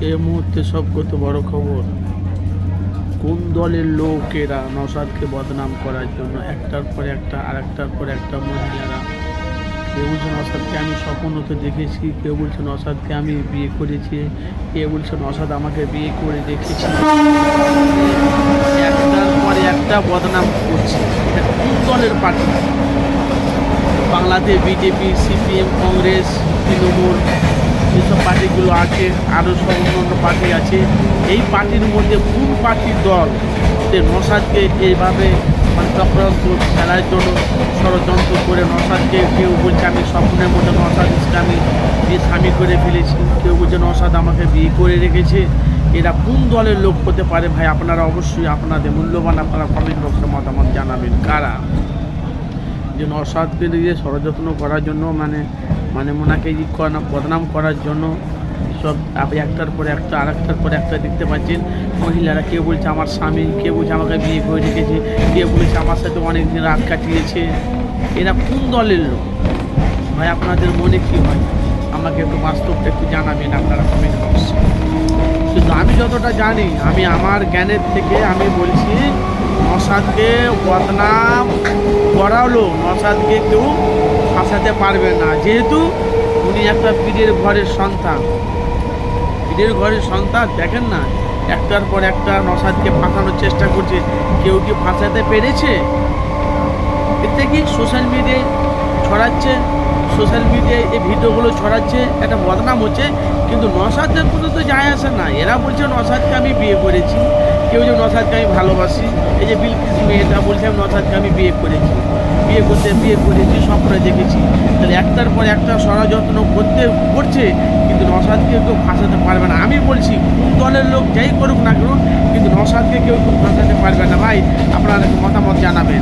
এই মুহূর্তে সবকত বড় খবর, কোন দলের লোকেরা নওশাদকে বদনাম করার জন্য একটার পর একটা আরেকটার পর একটা মহিলারা, কেউ বলছে নওশাদকে আমি স্বপ্নতে দেখেছি, কেউ বলছে নওশাদকে আমি বিয়ে করেছি, কেউ বলছে নওশাদ আমাকে বিয়ে করে দেখেছি, একটার পরে একটা বদনাম করছে। এটা কোন দলের party? Bangladesh BJP, CPM, Congress, Trinamool, যেসব পার্টিগুলো আছে, আরও সব অন্য পার্টি আছে, এই পার্টির মধ্যে কোন পার্টির দল যে নওশাদকে এইভাবে চক্রান্ত খেলার জন্য ষড়যন্ত্র করে নওশাদকে, কেউ বলছে আমি স্বপ্নের মধ্যে নওশাদ ইসলামী দিয়ে স্বামী করে ফেলেছি, কেউ বলছে নওশাদ আমাকে বিয়ে করে রেখেছে। এরা কোন দলের লোক হতে পারে ভাই? আপনারা অবশ্যই আপনাদের মূল্যবান আপনারা কমেন্ট বক্সে মতামত জানাবেন। কারা যে নওশাদকে দিয়ে ষড়যন্ত্র করার জন্য মানে ওনাকে বদনাম করার জন্য সব একটার পর একটা আরেকটার পর একটা দেখতে পাচ্ছেন মহিলারা, কেউ বলছে আমার স্বামী, কেউ বলছে আমাকে বিয়ে করে রেখেছে, কেউ বলছে আমার সাথে অনেকদিন রাত কাটিয়েছে। এরা কোন দলের লোক ভাই? আপনাদের মনে কী হয় আমাকে একটু বাস্তবটা একটু জানাবেন আপনারা কমেন্ট বক্সে। কিন্তু আমি যতটা জানি, আমি আমার জ্ঞানের থেকে আমি বলছি, নওশাদকে বদনাম করালো, নওশাদকে কেউ ফাঁসাতে পারবে না, যেহেতু উনি একটা পীরের ঘরের সন্তান। পীরের ঘরের সন্তান দেখেন না, একটার পর একটা নওশাদকে ফাঁসানোর চেষ্টা করছে, কেউ কি ফাঁসাতে পেরেছে? এতে কি সোশ্যাল মিডিয়ায় ছড়াচ্ছে, সোশ্যাল মিডিয়ায় এই ভিডিওগুলো ছড়াচ্ছে, একটা বদনাম হচ্ছে, কিন্তু নওশাদের কোনো তো যায় আসে না। এরা বলছে নওশাদকে আমি বিয়ে করেছি, কেউ যে নওশাদকে আমি ভালোবাসি, এই যে বিলকিস মেয়েটা বলছে আমি নওশাদকে আমি বিয়ে করেছি, বিয়ে করেছি, স্বপ্নে দেখেছি। তাহলে একটার পর একটা ষড়যন্ত্র করছে, কিন্তু নওশাদকে কেউ ফাঁসাতে পারবে না। আমি বলছি কোন দলের লোক যাই করুক না কেন, কিন্তু নওশাদকে কেউ ফাঁসাতে পারবে না। ভাই আপনারা মতামত জানাবেন।